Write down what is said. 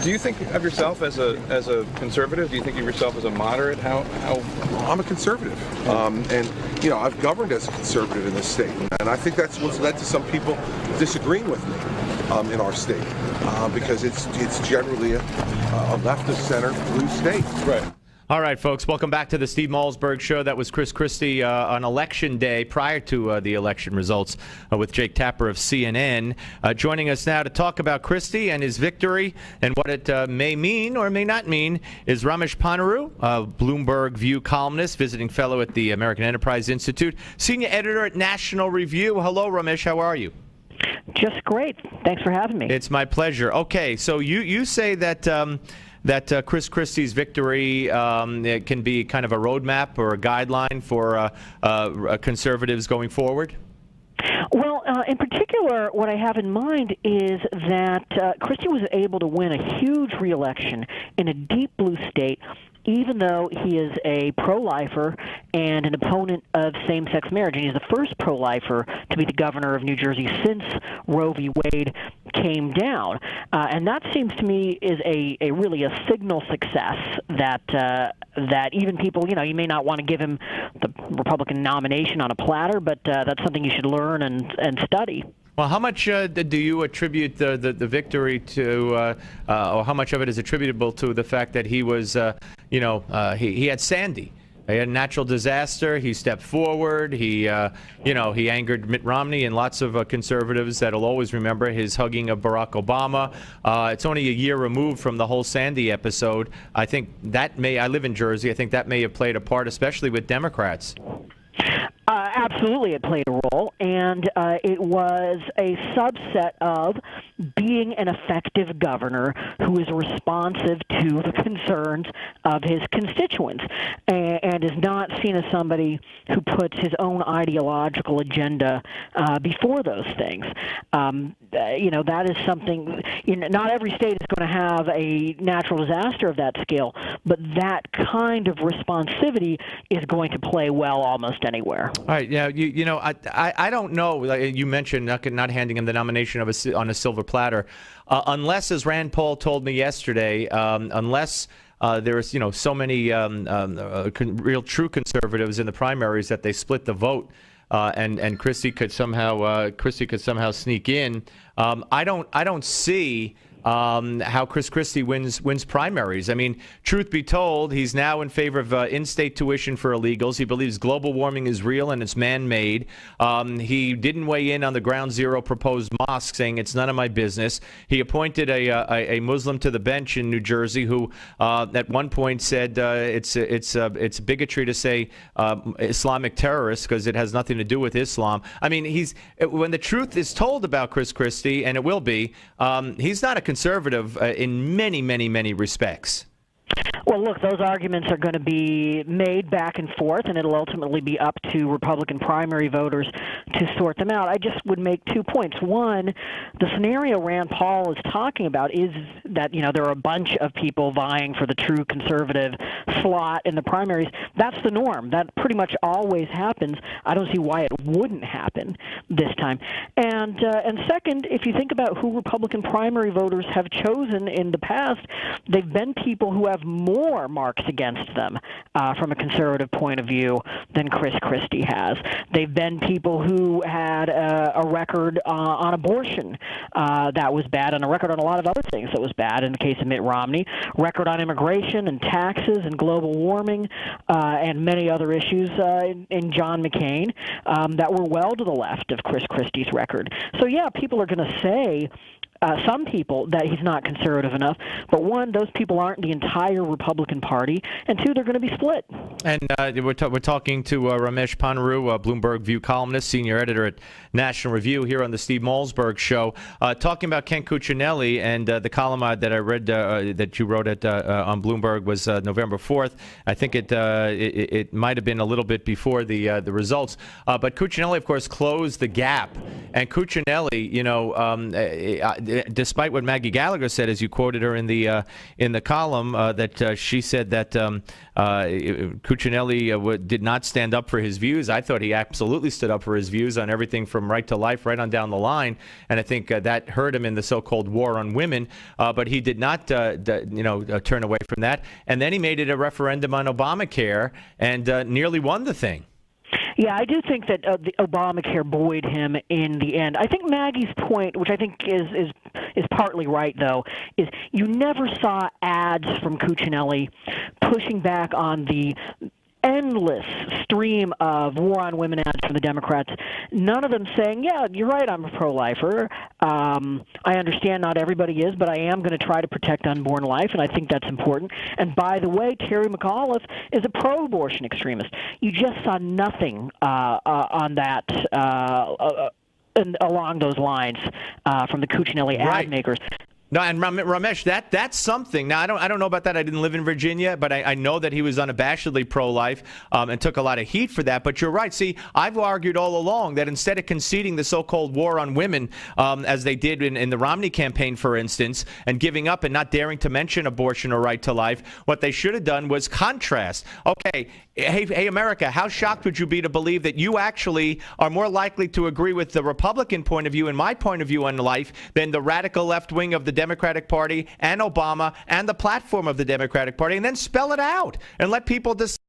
Do you think of yourself as a conservative? Do you think of yourself as a moderate? How? I'm a conservative, and I've governed as a conservative in this state, and I think that's what's led to some people disagreeing with me in our state, because it's generally a left of center blue state. Right. All right, folks, welcome back to the Steve Malzberg Show. That was Chris Christie on Election Day, prior to the election results, with Jake Tapper of CNN. Joining us now to talk about Christie and his victory and what it may mean or may not mean is Ramesh Ponnuru, Bloomberg View columnist, visiting fellow at the American Enterprise Institute, senior editor at National Review. Hello, Ramesh. How are you? Just great. Thanks for having me. It's my pleasure. Okay, so you say that Chris Christie's victory it can be kind of a roadmap or a guideline for conservatives going forward? Well, in particular, what I have in mind is that Christie was able to win a huge re-election in a deep blue state, even though he is a pro-lifer and an opponent of same-sex marriage. And he's the first pro-lifer to be the governor of New Jersey since Roe v. Wade came down. And that seems to me is a really a signal success that even people, you may not want to give him the Republican nomination on a platter, but that's something you should learn and study. Well, how much do you attribute the victory to, or how much of it is attributable to the fact that he was, he had Sandy. He had a natural disaster. He stepped forward. He angered Mitt Romney and lots of conservatives that'll always remember his hugging of Barack Obama. It's only a year removed from the whole Sandy episode. I think I live in Jersey. I think that may have played a part, especially with Democrats. Absolutely, it played a role, and it was a subset of being an effective governor who is responsive to the concerns of his constituents and is not seen as somebody who puts his own ideological agenda before those things. That is something, not every state is going to have a natural disaster of that scale, but that kind of responsivity is going to play well almost anywhere. All right, yeah, I don't know. Like you mentioned not handing him the nomination on a silver platter, unless, as Rand Paul told me yesterday, unless there is so many real true conservatives in the primaries that they split the vote. And Christie could somehow sneak in. I don't see how Chris Christie wins primaries. I mean, truth be told, he's now in favor of in-state tuition for illegals. He believes global warming is real and it's man-made. He didn't weigh in on the Ground Zero proposed mosque, saying it's none of my business. He appointed a Muslim to the bench in New Jersey who, at one point, said it's bigotry to say Islamic terrorists because it has nothing to do with Islam. I mean, when the truth is told about Chris Christie, and it will be, he's not a conservative in many, many, many respects. Well, look, those arguments are going to be made back and forth, and it'll ultimately be up to Republican primary voters to sort them out. I just would make 2 points. One, the scenario Rand Paul is talking about is that, there are a bunch of people vying for the true conservative slot in the primaries. That's the norm. That pretty much always happens. I don't see why it wouldn't happen this time. And second, if you think about who Republican primary voters have chosen in the past, they've been people who have more marks against them from a conservative point of view than Chris Christie has. They've been people who had a record on abortion that was bad, and a record on a lot of other things that was bad in the case of Mitt Romney, record on immigration and taxes and global warming and many other issues in John McCain that were well to the left of Chris Christie's record. So, yeah, people are going to say, some people, that he's not conservative enough. But one, those people aren't the entire Republican Party, and two, they're going to be split. And we're talking to Ramesh Ponnuru, Bloomberg View columnist, senior editor at National Review, here on the Steve Malzberg Show, talking about Ken Cuccinelli, and the column that I read that you wrote on Bloomberg was November 4th. I think it might have been a little bit before the results. But Cuccinelli, of course, closed the gap. And Cuccinelli, despite what Maggie Gallagher said, as you quoted her in the column, that she said that Cuccinelli did not stand up for his views. I thought he absolutely stood up for his views on everything from right to life, right on down the line, and I think that hurt him in the so-called war on women. But he did not, turn away from that. And then he made it a referendum on Obamacare and nearly won the thing. Yeah, I do think that the Obamacare buoyed him in the end. I think Maggie's point, which I think is partly right, though, is you never saw ads from Cuccinelli pushing back on the endless stream of war on women ads from the Democrats, none of them saying, yeah, you're right, I'm a pro-lifer. I understand not everybody is, but I am going to try to protect unborn life, and I think that's important. And by the way, Terry McAuliffe is a pro-abortion extremist. You just saw nothing on that and along those lines from the Cuccinelli ad makers. No, and Ramesh, that's something. Now, I don't know about that. I didn't live in Virginia, but I know that he was unabashedly pro-life and took a lot of heat for that. But you're right. See, I've argued all along that instead of conceding the so-called war on women, as they did in the Romney campaign, for instance, and giving up and not daring to mention abortion or right to life, what they should have done was contrast. Okay, hey, America, how shocked would you be to believe that you actually are more likely to agree with the Republican point of view and my point of view on life than the radical left wing of the Democratic Party and Obama and the platform of the Democratic Party, and then spell it out and let people decide.